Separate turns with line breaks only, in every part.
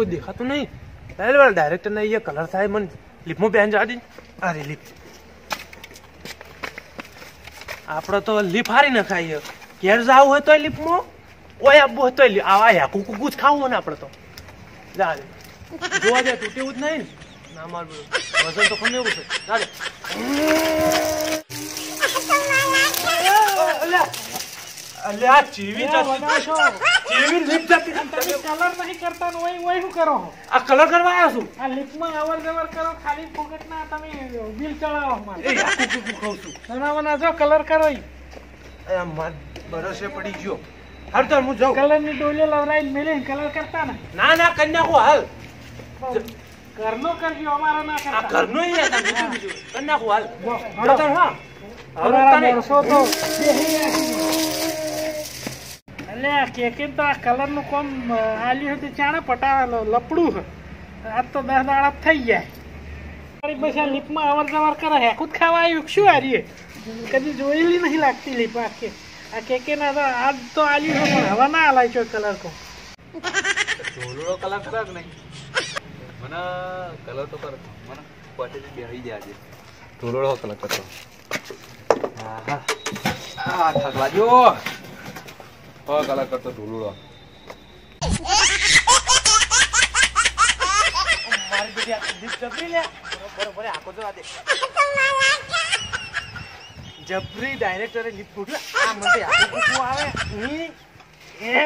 કોઈ દેખાતું નહીં. ડાયરેક્ટર ને કલર થાય મને લીપમાં પહેન જવા દે. અરે લીપ આપડે તો લીપ હારી ન ખાઈએ. ઘેર જવું હોય તો લીપમાં ઓય આપવું હોય તો આવા કુકુ જ ખાવું ને આપડે તો જા જોવા જાય તૂટેવું જ નહીં ના મારું વજન તો કમ એવું છે. અલ્યા ચીવી ચીવી લીપ જતી
કલર નહીં કરતા ઓય શું કરો?
આ કલર કરવા આવ્યો છું.
આ લીપમાં અવર જવર કરો ખાલી ફોકટ ના તમે બિલ ચડાવો મારે.
એ કુકુ ખાઉં છું.
બનાવવાના જો કલર કરો.
એ મત બરસે પડી ગયો. હાલ તો હું જાઉં.
કલર ની ડોલે લવરાઈ મેલે કલર કરતા ને.
ના ના કઈ નાખો હાલ.
ઘરનો કરજો અમારો ના કરતા.
આ ઘરનો ઈ હતા બીજું કઈ નાખો હાલ.
જો
હા
હવે વર્ષો તો એટલે કેકે તો આ કલર નું કોમ આલ્યું હતું ચાણે પટાવેલો લપડું આજ તો 10 દાડા થઈ જાય. બસ આ લીપમાં અવર જવર કરે હેકું જ ખાવા આવ્યું શું હારીએ કદી જોયેલી નહીં લાગતી લીપ આ કેકે ના તો આજ તો આલ્યું પણ હવે ના આલાય છો કલર કો
ઢોલડો કલર કરે કે નહીં મને કલર તો કર મને પોટેથી બેહી જાય આજે ઢોલડો કલર કરતો. હા હા થકવા જો કલર કરતો ઢોલડો
મારી બેટી આ દીપ જબરી લે બરોબર આખો જો આ દે જબરી ડાયરેક્ટરે લીપ ફૂટ્યો. આ મને આખો કુકુ આવે એ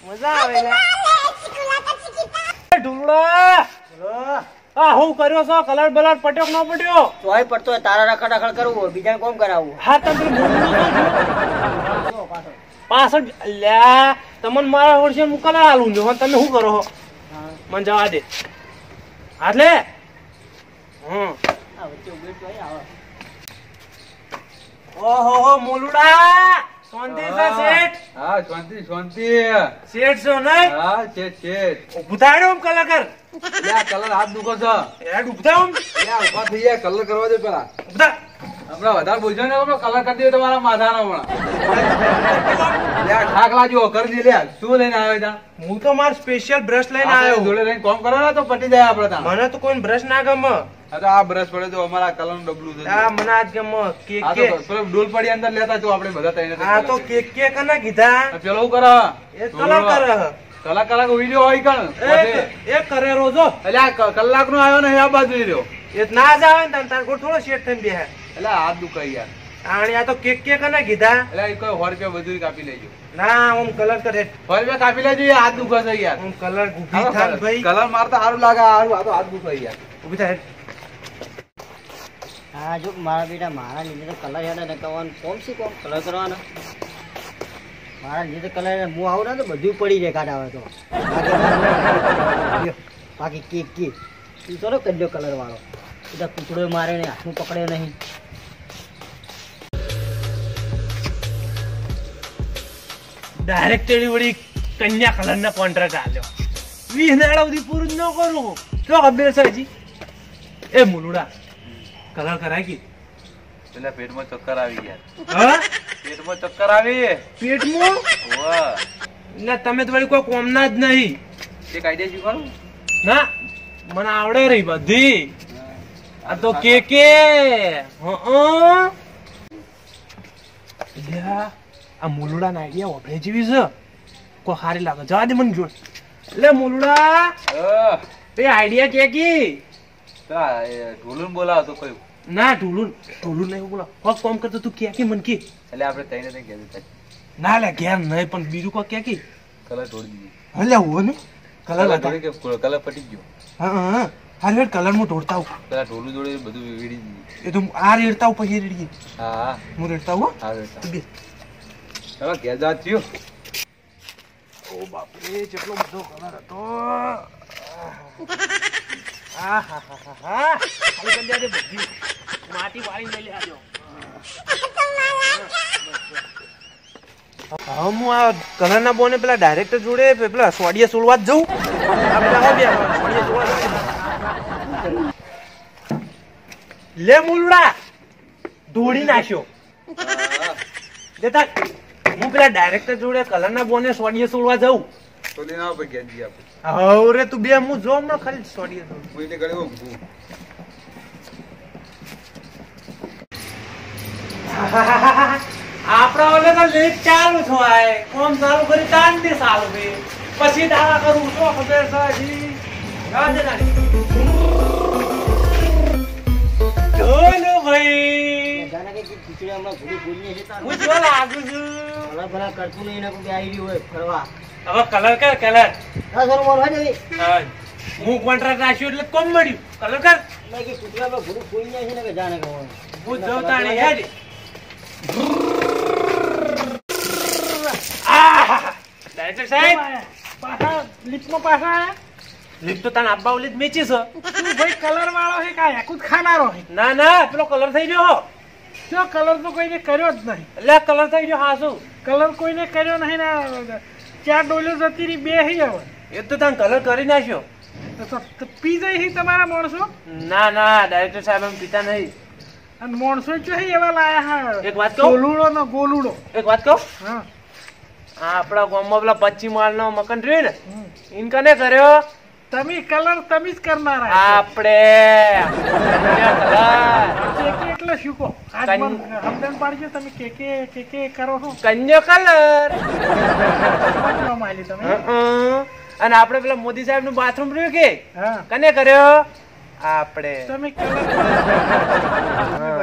મજા આવે લે ઢુલડા. આ હું કર્યો છો કલર બલર પટ્યો કે ન પટ્યો?
તોય પડતો તારા રખડ રખડ કરવું બીજાને કોમ કરાવવું.
હા તમે પાછળ લ્યા તમને મારા વર્ષે હું કલર આલું છું તમે શું કરો છો? મને જવા દે આટલે ઓહો મોલુડા શાંતિ છે શેઠ?
હા શાંતિ શાંતિ
શેઠ છો નહીં?
હા શેઠ
ઉભતાડો કલર કર.
કલર હાથ દુખો છે
હેડ ઉભતા
ઉભા થઈ જાય કલર કરવા દે પેલા
ઉભતા
હમણાં વધારે બોલજો ને કલર કરી દે તમારા માથાનો હમણાં ઠાક લાજો કરી દે લે શું લઈને આવ્યો તા?
હું તો માર સ્પેશિયલ બ્રશ લઈને આવ્યો.
જોડે લઈને કોમ કરો ને તો પટી જાય આપડે ત્યાં.
મને તો કોઈ બ્રશ ના ગમે.
હા તો આ બ્રશ પડે તો અમારા કલર નું ડબલું છે.
આ મને આજ ગમે કેક કે
ડોલ પડી અંદર લેતા તો આપણે બધા તઈને
આ તો કેક કે કના કીધા
પેલો હું કરે
એ કલર કરે
કલાક વિડિયો હોય કણ
એ કરે રોજો
એટલે આ કલાક નો આવ્યો ને આ બાજુ રહ્યો
એ ના જ આવે ને તાર કોઈ થોડો શેઠ થઈને બેહે
એટલે હાથ દુખાઈ યાર.
આણી આ તો કેક કે કના કીધા
એટલે કોઈ 100 રૂપિયા મજૂરી કાપી લેજો.
ના હું કલર કરે
100 રૂપિયા કાપી લેજો યાર હાથ દુખાશે યાર.
હું કલર ઉભી થાન ભાઈ
કલર મારતા સારું લાગે સારું આ તો હાથ દુખાઈ યાર.
ઉભી થાય.
હા જો મારા બેટા મારા લીધે તો કલર યાદ ને કહેવાનું કોમ શી કોમ કલર કરવાનો મારા લીધે કલર હું આવું ને તો બધું પડી જાય કાઢ આવે તો બાકી કેક કે તું ચલો કરજો કલર વાળો બધા કૂતરો મારે ને હાથમાં પકડે નહીં.
ડાયરેક્ટરી વળી કન્યા કલર ના કોન્ટ્રાક્ટ આલ્યો 20 દાડા સુધી પૂરું ન કરું તો ખબર છે હજી. એ મુલુડા કલર કરાય કે
પેલા પેટમાં ચક્કર આવી ગયા.
હા
પેટમાં ચક્કર આવી
પેટમાં
વાહ
ને તમે તો વળી કોઈ કોમના જ નહીં.
તે કાયદે શીખવાનું
ના મને આવડે રહી બધી. આ તો કે આ મુલુડા ના આઈડિયા ઓભળે જેવી છે કોઈ સારી લાગે જવા દે મને જોડ. એટલે મુલુડા એ આઈડિયા કે
ઢોલું બોલાવો તો કયું
ના ઢોલું નહીં બોલા કોક કામ કરતો તું કે મને કે
એટલે આપણે તઈને તઈ કહેવું
ના લે ઘેર નહીં પણ બીજું કોઈ કે
કલર તોડી દીધી.
હલે હું ને કલર
તોડી કે કલર પટી ગયો.
હા હારે કલર હું ઢોળતા હું
પેલા ઢોલું જોડે બધું વેડી દીધું.
એ તો આ રેડતા હું પછી રેડીએ.
હા
હું રેડતા હું
હા વેડતા
બે
ચાલો ઘેર જા થયો.
ઓ બાપરે કેટલો બધો કલર હતો. હા હા હા હા હા ખાલી કરી દે બધી માટી વાળી લઈ લેજો. હવે હું આ કલર ના બોને પેલા ડાયરેક્ટર જોડે પેલા સોડિયા સોલવા જ જઉં. લે મુલડા દોડી નાખ્યો દેતા હું પેલા ડાયરેક્ટર જોડે કલર ના બોને સોડિયા સોલવા જઉં
તો લઈને આવો પછી ઘેર જઈએ આપણે.
હવે તું બે હું જો હમણાં ખરી સોડીએ તો
હું એટલે ઘરે ઊંઘું.
આપડા ઓલે તો લેટ ચાલુ થાય કોમ ચાલુ કરી તાન દે સાલું બે પછી દાવા કરું તો ખબર છે જી રાજ રાજ જોલો ભાઈ
જાણે કે ખીચડી હમણાં ભૂલી ભૂલી છે તાર
હું જો લાગુ છું
ભલા ભલા કરતું નહીં ને કોઈ આવી રહ્યું હોય ફરવા
હવે કલર કર કલર
હા સર બોલ હોય ને
હા, હું કોન્ટ્રાક્ટ રાખ્યો એટલે કોમ મળ્યું કલર કર
મેં કે ખીચડીમાં ભૂલી ભૂલી છે ને કે જાણે કે હોય
હું જવતાણે હેડ આહ ડાયરેક્ટર સાહેબ
પાછા લીપમાં પાછા આયા
લીપ તો તાણ આબ્બા ઓલી જ મેચી છે
તું ભાઈ કલર વાળો છે કાંઈ હેકું જ ખાનારો છે
ના ના પેલો કલર થઈ ગયો
જો કલર તો કોઈને કર્યો જ નહીં
એટલે કલર થઈ ગયો હાસુ
કલર કોઈને કર્યો નહીં ને ચાર ડોલો જતી રહી બે હી હવે
એ તો તાણ કલર કરી નાખ્યો
તો પી જાય છે તમારા માણસો
ના ના ડાયરેક્ટર સાહેબ એમ પીતા નહીં
અને માણસો જો હે એવા લાયા હા
એક વાત કહું?
ગોલુડો નો ગોલુડો
એક વાત કહું
હા
આ આપણા ગામમાં પેલા 25 માળનો મકાન રહ્યો ને
હમ.
ઈન કને કર્યો
તમે કલર તમે જ કરનારા
આપણે
કે એટલે શું કહો આજ
કન-
મને સમજણ પાડજો તમે કે કરો છો
કન્યો કલર
સમજવા માંડી તમે
અને આપણે પેલા મોદી સાહેબ નું બાથરૂમ રહ્યું કે
હા
કને કર્યો આપણે
તમે કલર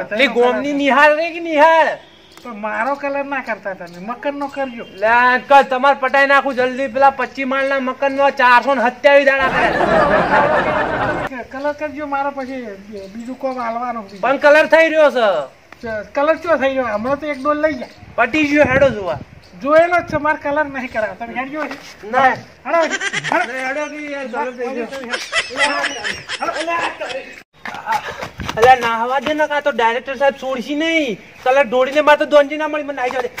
એટલે ગોમની નિહાળ રે કે નિહાળ
પણ મારો કલર ના કરતા તમે મકર નો કરજો
લે કલ તમાર પટાઈ નાખું જલ્દી પેલા 25 માળના મકાન નો 427 દાડા કરે
કલર કરજો મારા પછી બીજું કોમ હાલવાનું
પણ કલર થઈ રહ્યો છે
કલર ચો થઈ ગયો હમણાં તો એક ડોલ લઈ જાય
પટી ગયો હેડો જોવા
જોયેલો જ છે મારે કલર નહીં કરાવ તમે હેડજો
ના
હડો
હેડો કે યાર કલર થઈ ગયો અલ્યા ના હવા દે ને કા તો ડાયરેક્ટર સાહેબ છોડશી નહીં કલર ઢોળીને માં તો દોંજી ના મળી મને નાઈ જવા દે